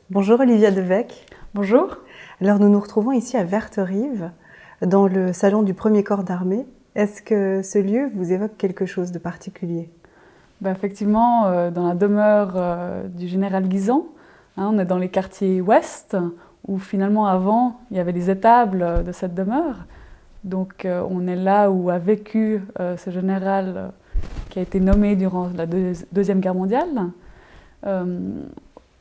Bonjour Olivia Devecq. Bonjour. Alors nous nous retrouvons ici à Verterive, dans le salon du premier corps d'armée. Est-ce que ce lieu vous évoque quelque chose de particulier? Effectivement, dans la demeure du général Guisan, on est dans les quartiers ouest, où finalement avant il y avait les étables de cette demeure. Donc on est là où a vécu ce général qui a été nommé durant la Deuxième Guerre mondiale.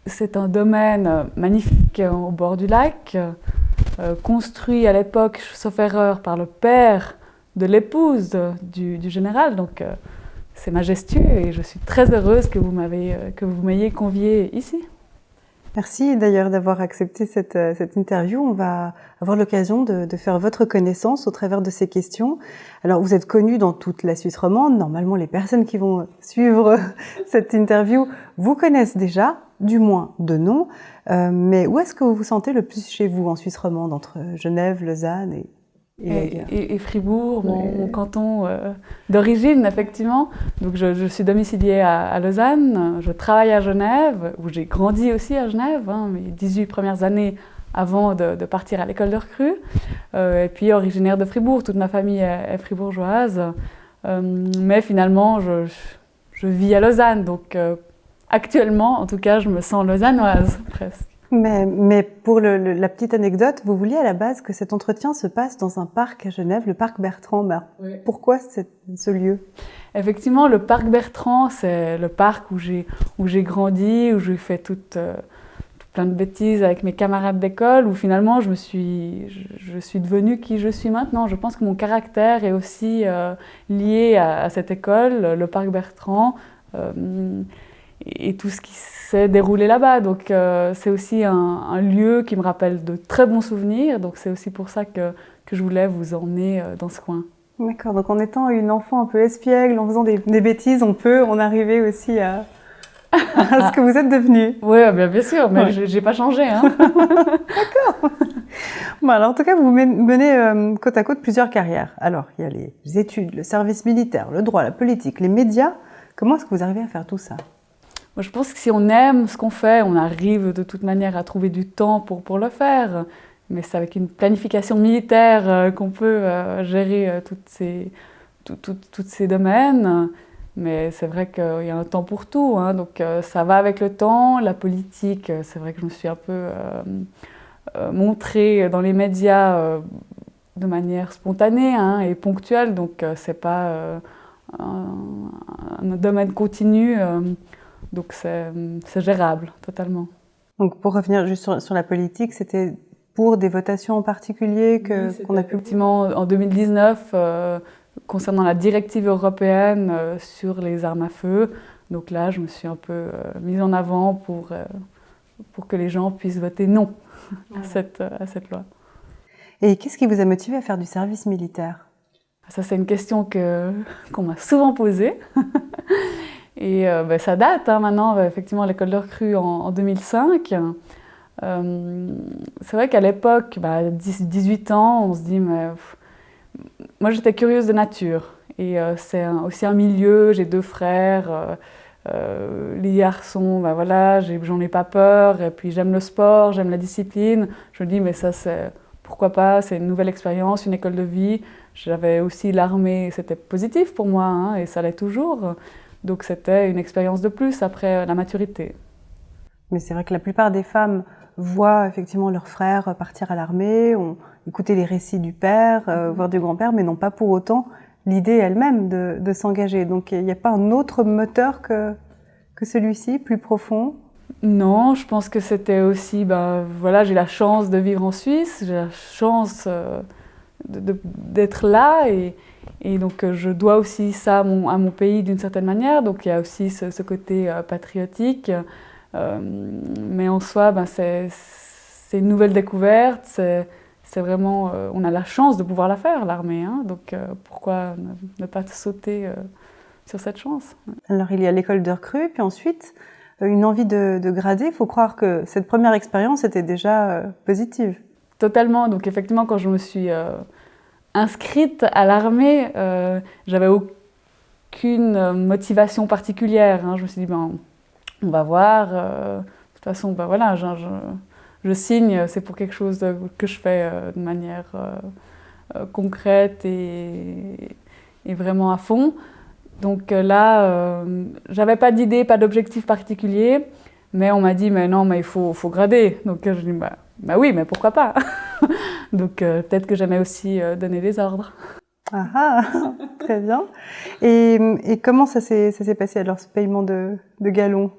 C'est un domaine magnifique au bord du lac, construit à l'époque, sauf erreur, par le père de l'épouse du général. Donc c'est majestueux et je suis très heureuse que vous m'ayez conviée ici. Merci d'ailleurs d'avoir accepté cette interview. On va avoir l'occasion de faire votre connaissance au travers de ces questions. Alors vous êtes connu dans toute la Suisse romande. Normalement, les personnes qui vont suivre cette interview vous connaissent déjà, du moins de nom. Mais où est-ce que vous vous sentez le plus chez vous en Suisse romande, entre Genève, Lausanne et Fribourg, mon canton d'origine, effectivement. Donc je suis domiciliée à Lausanne, je travaille à Genève, où j'ai grandi aussi à Genève, mes 18 premières années avant de partir à l'école de recrue. Et puis originaire de Fribourg, toute ma famille est fribourgeoise. Mais finalement, je vis à Lausanne, donc actuellement, en tout cas, je me sens lausannoise, presque. Mais pour la petite anecdote, vous vouliez à la base que cet entretien se passe dans un parc à Genève, le parc Bertrand. Oui. Pourquoi ce lieu? Effectivement, le parc Bertrand, c'est le parc où j'ai grandi, où j'ai fait plein de bêtises avec mes camarades d'école, où finalement je suis devenue qui je suis maintenant. Je pense que mon caractère est aussi lié à cette école, le parc Bertrand. Et tout ce qui s'est déroulé là-bas. Donc c'est aussi un lieu qui me rappelle de très bons souvenirs. Donc c'est aussi pour ça que je voulais vous emmener dans ce coin. D'accord, donc en étant une enfant un peu espiègle, en faisant des bêtises, on arriver aussi à ce que vous êtes devenue. Oui, bien sûr, mais ouais. J'ai pas changé. Hein. D'accord. Bon, alors en tout cas, vous menez côte à côte plusieurs carrières. Alors, il y a les études, le service militaire, le droit, la politique, les médias. Comment est-ce que vous arrivez à faire tout ça? Moi, je pense que si on aime ce qu'on fait, on arrive de toute manière à trouver du temps pour le faire. Mais c'est avec une planification militaire qu'on peut gérer tous ces domaines. Mais c'est vrai qu'il y a un temps pour tout. Hein, donc ça va avec le temps. La politique, c'est vrai que je me suis un peu montrée dans les médias de manière spontanée et ponctuelle. Donc c'est pas un domaine continu. Donc c'est gérable, totalement. Donc pour revenir juste sur la politique, c'était pour des votations en particulier qu'on a pu... Effectivement, en 2019, concernant la directive européenne sur les armes à feu, donc là, je me suis un peu mise en avant pour que les gens puissent voter non à cette loi. Et qu'est-ce qui vous a motivé à faire du service militaire? Ça, c'est une question qu'on m'a souvent posée. Et ça date maintenant, effectivement, l'école de recrue en 2005. C'est vrai qu'à l'époque, 18 ans, on se dit, moi j'étais curieuse de nature. Et c'est aussi un milieu, j'ai 2 frères, les garçons, voilà, j'en ai pas peur. Et puis j'aime le sport, j'aime la discipline. Je me dis, mais ça, pourquoi pas, c'est une nouvelle expérience, une école de vie. J'avais aussi l'armée, c'était positif pour moi, et ça l'est toujours. Donc c'était une expérience de plus après la maturité. Mais c'est vrai que la plupart des femmes voient effectivement leurs frères partir à l'armée, ont écouté les récits du père, voire du grand-père, mais n'ont pas pour autant l'idée elle-même de s'engager. Donc il n'y a pas un autre moteur que celui-ci, plus profond? Non, je pense que c'était aussi, voilà, j'ai la chance de vivre en Suisse, j'ai la chance d'être là et donc je dois aussi ça à mon pays d'une certaine manière, donc il y a aussi ce côté patriotique, mais en soi c'est une nouvelle découverte, c'est vraiment, on a la chance de pouvoir la faire, l'armée, donc pourquoi ne pas sauter sur cette chance? Alors il y a l'école de recrue, puis ensuite une envie de grader. Il faut croire que cette première expérience était déjà positive. Totalement, donc effectivement quand je me suis inscrite à l'armée, j'avais aucune motivation particulière. Je me suis dit, on va voir. De toute toute façon, ben voilà, je signe, c'est pour quelque chose que je fais de manière concrète et vraiment à fond. Donc là, j'avais pas d'idée, pas d'objectif particulier, mais on m'a dit, mais non, mais il faut grader. Donc je dis, bah oui, mais pourquoi pas. Donc peut-être que j'aimais aussi donner des ordres. Ah ah, très bien. Et comment ça s'est passé alors, ce paiement de galons?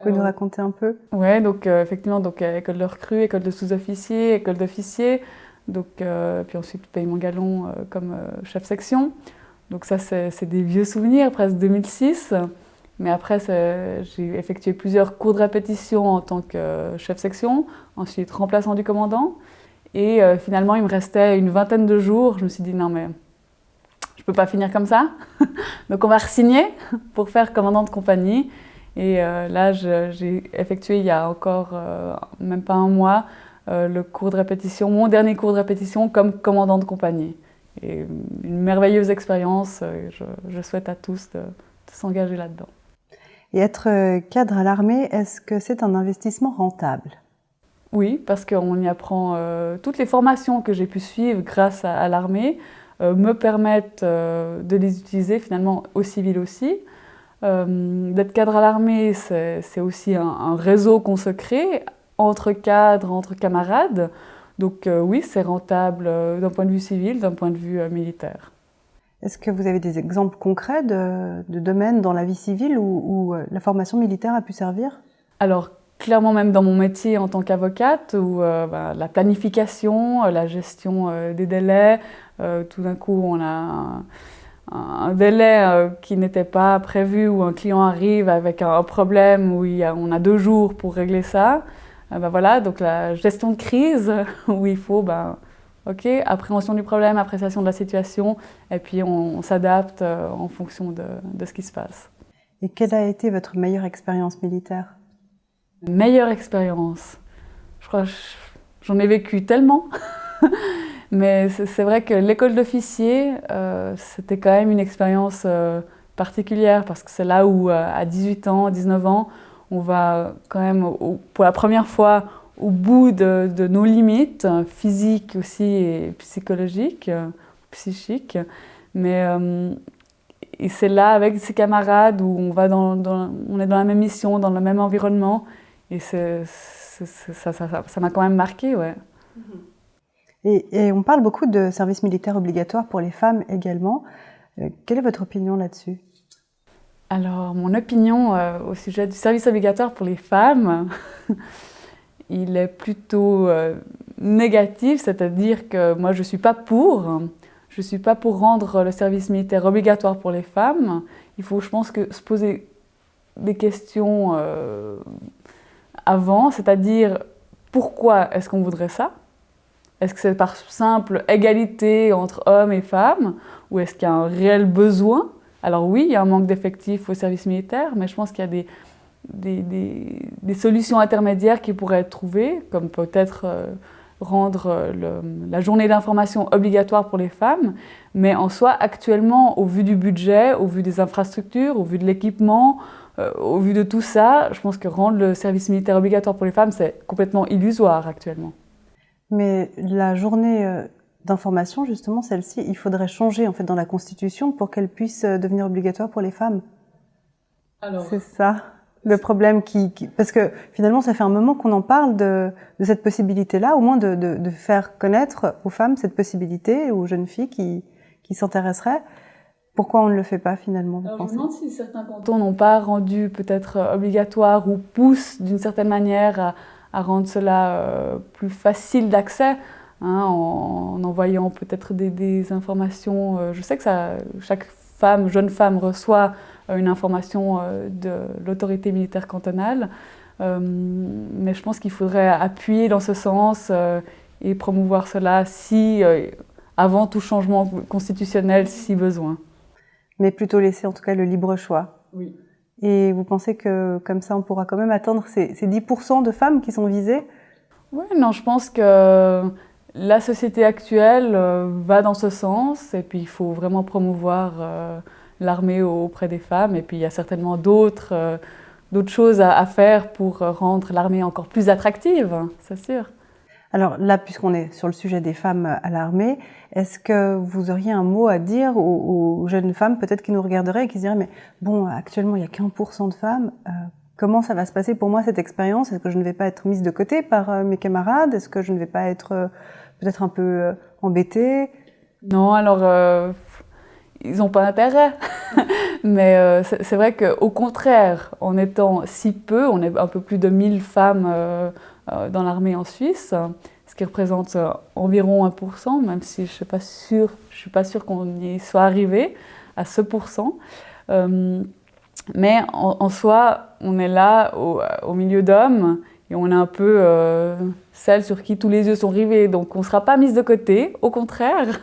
Vous pouvez nous raconter un peu? Ouais, donc effectivement, donc, école de recrues, école de sous-officiers, école d'officiers, donc, puis ensuite paiement galon comme chef section. Donc ça, c'est des vieux souvenirs, presque 2006. Mais après, j'ai effectué plusieurs cours de répétition en tant que chef section, ensuite remplaçant du commandant. Et finalement, il me restait une vingtaine de jours. Je me suis dit, non mais je ne peux pas finir comme ça. Donc on va re-signer pour faire commandant de compagnie. Et là, j'ai effectué il y a encore même pas un mois le cours de répétition, mon dernier cours de répétition comme commandant de compagnie. Et une merveilleuse expérience, je souhaite à tous de s'engager là-dedans. Et être cadre à l'armée, est-ce que c'est un investissement rentable? Oui, parce qu'on y apprend toutes les formations que j'ai pu suivre grâce à l'armée me permettent de les utiliser finalement au civil aussi. D'être cadre à l'armée, c'est aussi un réseau qu'on se crée entre cadres, entre camarades. Donc oui, c'est rentable d'un point de vue civil, d'un point de vue militaire. Est-ce que vous avez des exemples concrets de domaines dans la vie civile où la formation militaire a pu servir? Alors, clairement même dans mon métier en tant qu'avocate, où la planification, la gestion des délais, tout d'un coup on a un délai qui n'était pas prévu, où un client arrive avec un problème, où on a 2 jours pour régler ça. Voilà, donc la gestion de crise, où il faut, ok, appréhension du problème, appréciation de la situation, et puis on s'adapte en fonction de ce qui se passe. Et quelle a été votre meilleure expérience militaire? Meilleure expérience. Je crois que j'en ai vécu tellement. Mais c'est vrai que l'école d'officier, c'était quand même une expérience particulière parce que c'est là où, à 18 ans, 19 ans, on va quand même, pour la première fois, au bout de nos limites, physiques aussi et psychologiques, psychiques. Mais et c'est là, avec ses camarades, où on est dans la même mission, dans le même environnement. Et ça m'a quand même marqué, ouais. Et on parle beaucoup de service militaire obligatoire pour les femmes également. Quelle est votre opinion là-dessus? Alors, mon opinion au sujet du service obligatoire pour les femmes, il est plutôt négatif, c'est-à-dire que moi je ne suis pas pour. Je ne suis pas pour rendre le service militaire obligatoire pour les femmes. Il faut, je pense, se poser des questions avant, c'est-à-dire pourquoi est-ce qu'on voudrait ça? Est-ce que c'est par simple égalité entre hommes et femmes ou est-ce qu'il y a un réel besoin? Alors oui, il y a un manque d'effectifs au service militaire, mais je pense qu'il y a des solutions intermédiaires qui pourraient être trouvées, comme peut-être rendre la journée d'information obligatoire pour les femmes, mais en soi, actuellement, au vu du budget, au vu des infrastructures, au vu de l'équipement, au vu de tout ça, je pense que rendre le service militaire obligatoire pour les femmes, c'est complètement illusoire actuellement. Mais la journée d'information, justement, celle-ci, il faudrait changer en fait dans la Constitution pour qu'elle puisse devenir obligatoire pour les femmes. Alors, c'est ça le problème parce que finalement, ça fait un moment qu'on en parle de cette possibilité-là, au moins de faire connaître aux femmes cette possibilité, aux jeunes filles qui s'intéresseraient. Pourquoi on ne le fait pas finalement, vous pensez? Je me demande si certains cantons n'ont pas rendu peut-être obligatoire ou poussent d'une certaine manière à rendre cela plus facile d'accès, hein, en envoyant peut-être des informations. Je sais que chaque jeune femme reçoit une information de l'autorité militaire cantonale, mais je pense qu'il faudrait appuyer dans ce sens et promouvoir cela avant tout changement constitutionnel si besoin. Mais plutôt laisser en tout cas le libre choix. Oui. Et vous pensez que comme ça on pourra quand même atteindre ces 10% de femmes qui sont visées? Oui, non, je pense que la société actuelle va dans ce sens et puis il faut vraiment promouvoir l'armée auprès des femmes et puis il y a certainement d'autres d'autres choses à faire pour rendre l'armée encore plus attractive, c'est sûr. Alors là, puisqu'on est sur le sujet des femmes à l'armée, est-ce que vous auriez un mot à dire aux jeunes femmes peut-être qui nous regarderaient et qui se diraient « mais bon, actuellement il n'y a qu'1% de femmes, comment ça va se passer pour moi cette expérience? Est-ce que je ne vais pas être mise de côté par mes camarades? Est-ce que je ne vais pas être peut-être un peu embêtée ?» Non, alors ils n'ont pas intérêt. Mais c'est vrai qu'au contraire, en étant si peu, on est un peu plus de 1000 femmes dans l'armée en Suisse, ce qui représente environ 1%, même si je ne suis pas sûre qu'on y soit arrivé à ce pourcent. Mais en soi, on est là au milieu d'hommes et on est un peu celle sur qui tous les yeux sont rivés. Donc on ne sera pas mise de côté, au contraire.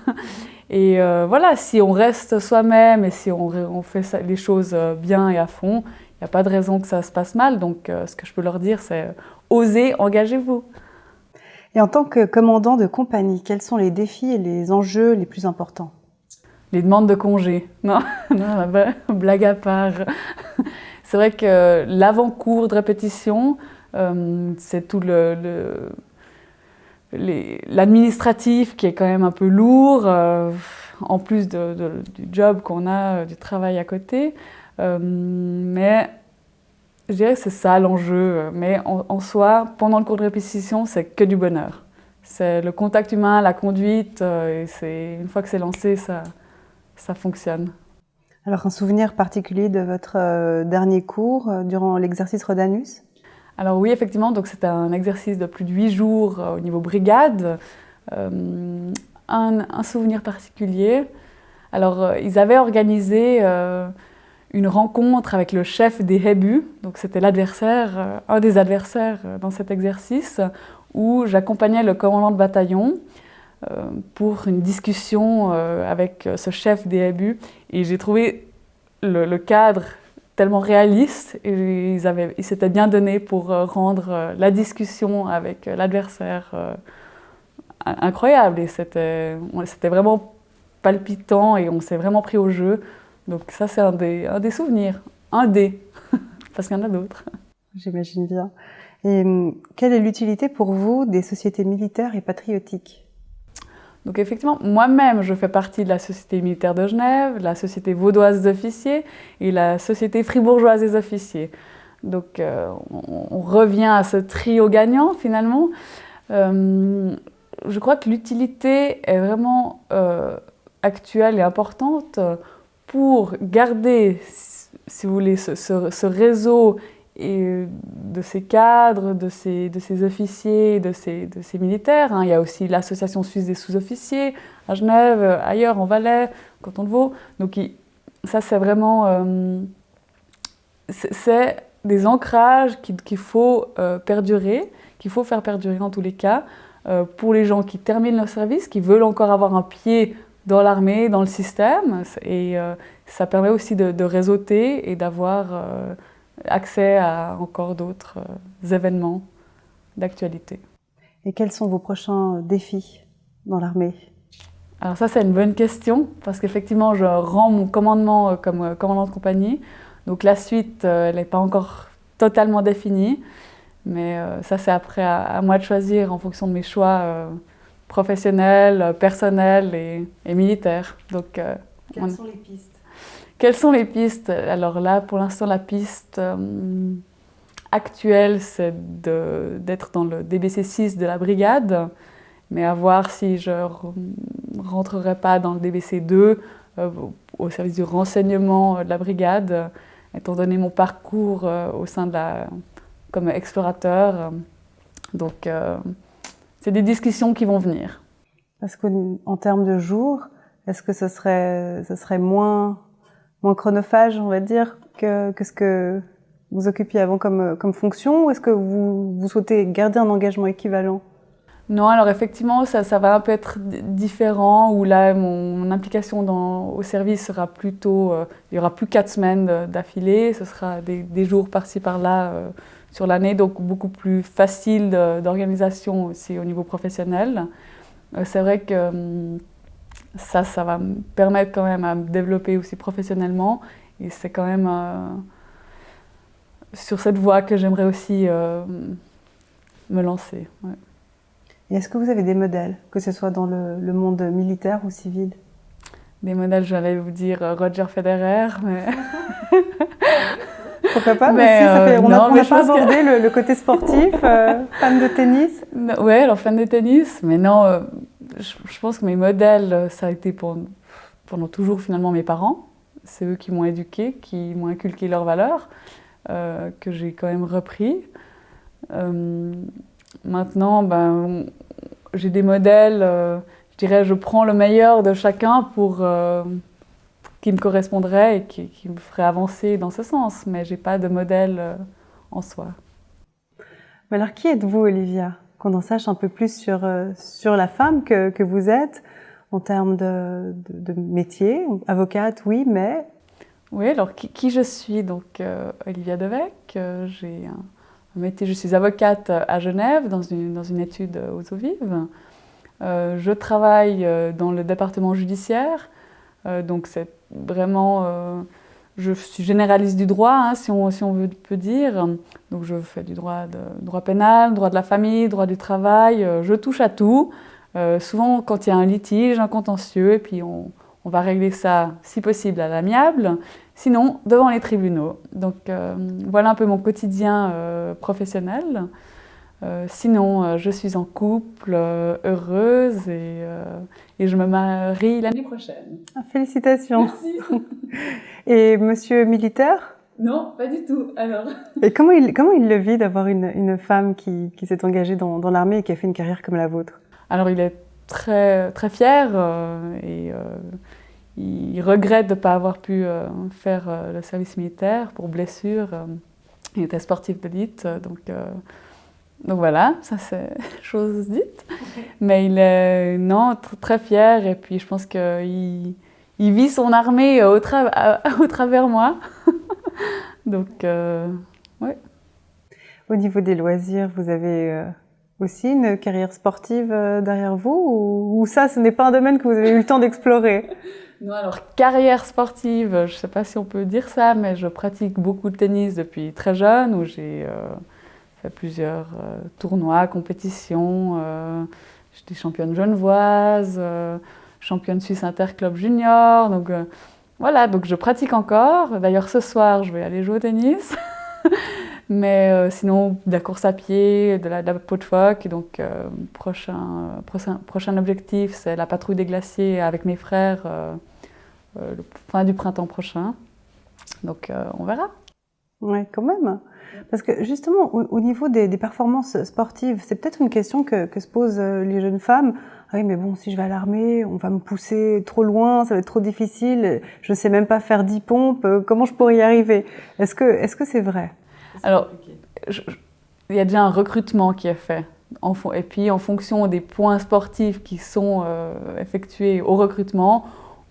Et voilà, si on reste soi-même et si on fait les choses bien et à fond, il n'y a pas de raison que ça se passe mal. Donc ce que je peux leur dire, c'est osez, engagez-vous. Et en tant que commandant de compagnie, quels sont les défis et les enjeux les plus importants? Les demandes de congés. Non, blague à part. C'est vrai que l'avant-cours de répétition, c'est tout l'administratif qui est quand même un peu lourd, en plus du job qu'on a, du travail à côté. Mais je dirais que c'est ça l'enjeu. Mais en soi, pendant le cours de répétition, c'est que du bonheur. C'est le contact humain, la conduite, et une fois que c'est lancé, ça fonctionne. Alors un souvenir particulier de votre dernier cours durant l'exercice Rhodanus? Alors oui, effectivement, donc c'était un exercice de plus de 8 jours au niveau brigade. Un souvenir particulier. Alors ils avaient organisé une rencontre avec le chef des Hébus, donc c'était l'adversaire, un des adversaires dans cet exercice, où j'accompagnais le commandant de bataillon pour une discussion avec ce chef des Hébus. Et j'ai trouvé le cadre tellement réaliste et ils s'étaient bien donnés pour rendre la discussion avec l'adversaire incroyable. Et c'était vraiment palpitant et on s'est vraiment pris au jeu. Donc ça, c'est un des souvenirs. Parce qu'il y en a d'autres. J'imagine bien. Et quelle est l'utilité pour vous des sociétés militaires et patriotiques? Donc effectivement, moi-même, je fais partie de la Société militaire de Genève, la Société vaudoise des officiers et la Société fribourgeoise des officiers. Donc on revient à ce trio gagnant finalement. Je crois que l'utilité est vraiment actuelle et importante pour garder, si vous voulez, ce réseau et de ces cadres, de ces officiers, de ces militaires. Il y a aussi l'Association suisse des sous-officiers à Genève, ailleurs en Valais, au canton de Vaud. Donc ça, c'est vraiment c'est des ancrages qu'il faut perdurer, qu'il faut faire perdurer en tous les cas, pour les gens qui terminent leur service, qui veulent encore avoir un pied dans l'armée, dans le système. Et ça permet aussi de réseauter et d'avoir accès à encore d'autres événements d'actualité. Et quels sont vos prochains défis dans l'armée? Alors ça, c'est une bonne question, parce qu'effectivement, je rends mon commandement comme commandant de compagnie. Donc la suite, elle n'est pas encore totalement définie, mais ça, c'est après à moi de choisir en fonction de mes choix professionnels, personnels et militaires. Donc, quelles sont les pistes? Quelles sont les pistes? Alors là, pour l'instant, la piste actuelle, c'est d'être dans le DBC 6 de la brigade, mais à voir si je ne rentrerai pas dans le DBC 2 au service du renseignement de la brigade, étant donné mon parcours au sein comme explorateur. Donc, c'est des discussions qui vont venir. Parce qu'en termes de jours, est-ce que ce serait moins chronophage, on va dire, que ce que vous occupiez avant comme fonction, ou est-ce que vous souhaitez garder un engagement équivalent? Non, alors effectivement, ça va un peu être différent, où là, mon implication au service sera plutôt... il n'y aura plus 4 semaines d'affilée, ce sera des jours par-ci, par-là sur l'année, donc beaucoup plus facile d'organisation aussi au niveau professionnel. C'est vrai que ça va me permettre quand même à me développer aussi professionnellement, et c'est quand même sur cette voie que j'aimerais aussi me lancer. Ouais. Et est-ce que vous avez des modèles, que ce soit dans le monde militaire ou civil? Des modèles, j'allais vous dire Roger Federer, mais... Pourquoi pas? Mais, on n'a pas abordé que... le côté sportif, fan de tennis? Oui, alors fan de tennis, mais non, je pense que mes modèles, ça a été pendant toujours finalement mes parents. C'est eux qui m'ont éduquée, qui m'ont inculqué leurs valeurs, que j'ai quand même repris. Maintenant, j'ai des modèles, je dirais, je prends le meilleur de chacun pour qui me correspondrait et qui me ferait avancer dans ce sens, mais je n'ai pas de modèle en soi. Mais alors, qui êtes-vous, Olivia? Qu'on en sache un peu plus sur la femme que vous êtes, en termes de métier. Avocate, oui, mais... Oui, alors qui je suis? Donc, Olivia Devecq, j'ai un métier, je suis avocate à Genève, dans une étude aux eaux vives. Je travaille dans le département judiciaire, donc c'est vraiment... je suis généraliste du droit, hein, si on peut dire. Donc je fais du droit pénal, droit de la famille, droit du travail, je touche à tout. Souvent quand il y a un litige, un contentieux, et puis on va régler ça, si possible, à l'amiable, sinon devant les tribunaux. Donc voilà un peu mon quotidien professionnel. Sinon, je suis en couple, heureuse, et je me marie l'année prochaine. Ah, félicitations. Merci. Et monsieur militaire? Non, pas du tout. Alors. Et comment il le vit d'avoir une femme qui s'est engagée dans l'armée et qui a fait une carrière comme la vôtre? Alors, il est très, très fier et il regrette de ne pas avoir pu faire le service militaire pour blessure. Il était sportif d'élite, donc voilà, ça c'est chose dite. Mais il est très fier, et puis je pense qu'il vit son armée au travers moi. Donc, oui. Au niveau des loisirs, vous avez aussi une carrière sportive derrière vous, ou ça, ce n'est pas un domaine que vous avez eu le temps d'explorer? Non, alors carrière sportive, je ne sais pas si on peut dire ça, mais je pratique beaucoup de tennis depuis très jeune, où j'ai fait plusieurs tournois, compétitions. J'étais championne genevoise, championne suisse interclub junior. Donc voilà, donc je pratique encore. D'ailleurs, ce soir, je vais aller jouer au tennis. Mais sinon, de la course à pied, de la peau de phoque. Donc prochain objectif, c'est la patrouille des glaciers avec mes frères fin du printemps prochain. Donc on verra. Oui, quand même. Parce que justement, au niveau des performances sportives, c'est peut-être une question que se posent les jeunes femmes. Ah oui, mais bon, si je vais à l'armée, on va me pousser trop loin, ça va être trop difficile, je ne sais même pas faire 10 pompes, comment je pourrais y arriver? Est-ce que c'est vrai? Alors, il y a déjà un recrutement qui est fait. Et puis, en fonction des points sportifs qui sont effectués au recrutement,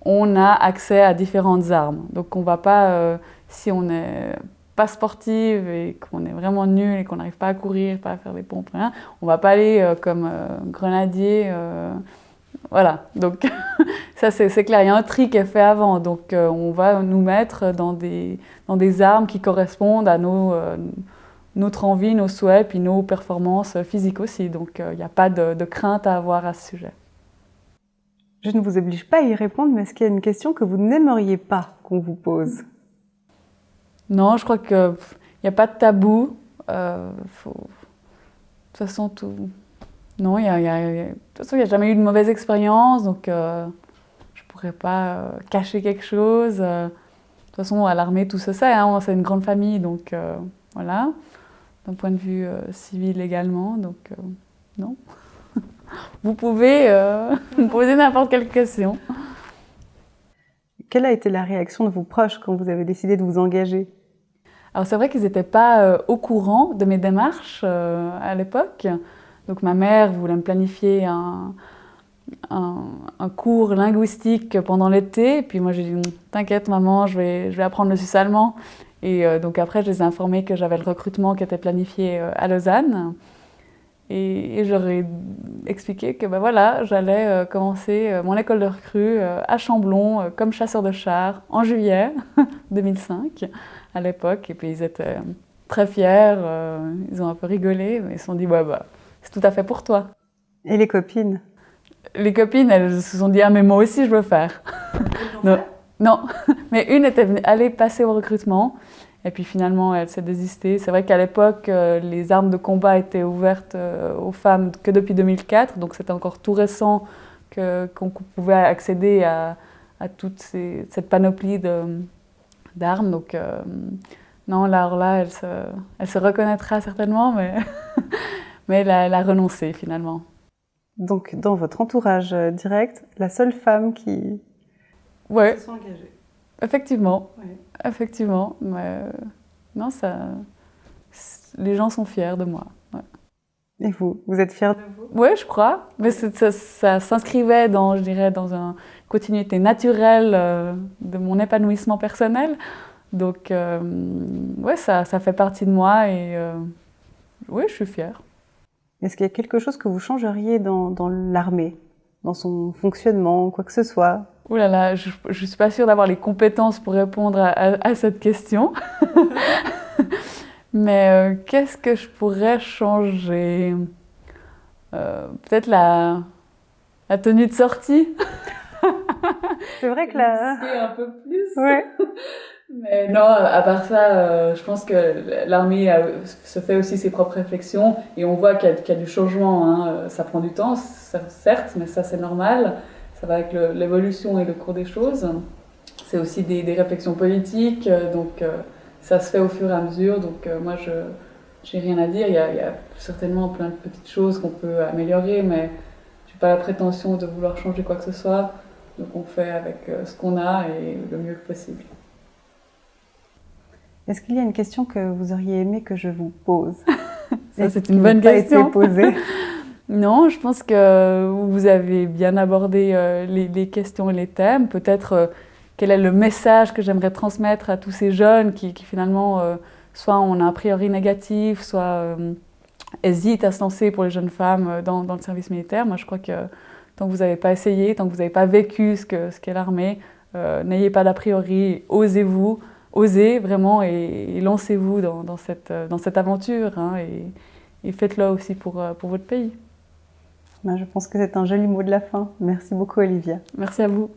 on a accès à différentes armes. Donc, on ne va pas, si on n'est pas sportive et qu'on est vraiment nul et qu'on n'arrive pas à courir, pas à faire des pompes, rien, on ne va pas aller comme grenadier. Voilà, donc ça c'est clair, il y a un tri qui est fait avant. Donc on va nous mettre dans des armes qui correspondent à notre envie, nos souhaits, puis nos performances physiques aussi. Donc il n'y a pas de crainte à avoir à ce sujet. Je ne vous oblige pas à y répondre, mais est-ce qu'il y a une question que vous n'aimeriez pas qu'on vous pose? Non, je crois qu'il n'y a pas de tabou. De toute façon, tout... Non, de toute façon, il n'y a jamais eu de mauvaise expérience, donc je ne pourrais pas cacher quelque chose. De toute façon, à l'armée, tout se sait, hein, c'est une grande famille, donc voilà. D'un point de vue civil également, donc non. Vous pouvez me poser n'importe quelle question. Quelle a été la réaction de vos proches quand vous avez décidé de vous engager? Alors c'est vrai qu'ils n'étaient pas au courant de mes démarches à l'époque. Donc ma mère voulait me planifier un cours linguistique pendant l'été. Et puis moi j'ai dit « T'inquiète maman, je vais apprendre le suisse allemand ». Et donc après je les ai informés que j'avais le recrutement qui était planifié à Lausanne. Et je leur ai expliqué que voilà, j'allais commencer mon école de recrue à Chamblon comme chasseur de chars en juillet 2005 à l'époque. Et puis ils étaient très fiers, ils ont un peu rigolé, mais ils se sont dit, ouais, bah, c'est tout à fait pour toi. Et les copines? Les copines, elles se sont dit, ah, mais moi aussi, je veux faire. Non, non, mais une était allée passer au recrutement, et puis finalement, elle s'est désistée. C'est vrai qu'à l'époque, les armes de combat étaient ouvertes aux femmes que depuis 2004, donc c'était encore tout récent qu'on pouvait accéder à toute cette panoplie d'armes. Donc, non, alors là, elle se reconnaîtra certainement, mais, mais elle a renoncé finalement. Donc, dans votre entourage direct, la seule femme qui se sont engagées. Effectivement, Ouais. effectivement. Mais non, les gens sont fiers de moi. Ouais. Et vous êtes fière de vous? Oui, je crois. Mais ça s'inscrivait je dirais, dans une continuité naturelle de mon épanouissement personnel. Donc, ouais, ça fait partie de moi et oui, je suis fière. Est-ce qu'il y a quelque chose que vous changeriez dans l'armée, dans son fonctionnement, quoi que ce soit? Ouh là là, je ne suis pas sûre d'avoir les compétences pour répondre à cette question. Mais qu'est-ce que je pourrais changer? Peut-être la tenue de sortie. C'est vrai que là... un peu plus. Ouais. Mais non, à part ça, je pense que l'armée se fait aussi ses propres réflexions et on voit qu'il y a du changement. Hein. Ça prend du temps, certes, mais ça c'est normal. Ça va avec l'évolution et le cours des choses. C'est aussi des réflexions politiques, donc ça se fait au fur et à mesure. Donc moi, je n'ai rien à dire. Il y a certainement plein de petites choses qu'on peut améliorer, mais je n'ai pas la prétention de vouloir changer quoi que ce soit. Donc on fait avec ce qu'on a et le mieux que possible. Est-ce qu'il y a une question que vous auriez aimé que je vous pose? Ça, c'est une bonne question. Qui n'a pas été posée. Non, je pense que vous avez bien abordé les questions et les thèmes. Peut-être quel est le message que j'aimerais transmettre à tous ces jeunes qui finalement, soit ont un a priori négatif, soit hésitent à se lancer pour les jeunes femmes dans le service militaire. Moi, je crois que tant que vous n'avez pas essayé, tant que vous n'avez pas vécu ce qu'est l'armée, n'ayez pas d'a priori, osez-vous. Osez vraiment et lancez-vous dans cette aventure hein, et faites-le aussi pour votre pays. Je pense que c'est un joli mot de la fin. Merci beaucoup Olivia. Merci à vous.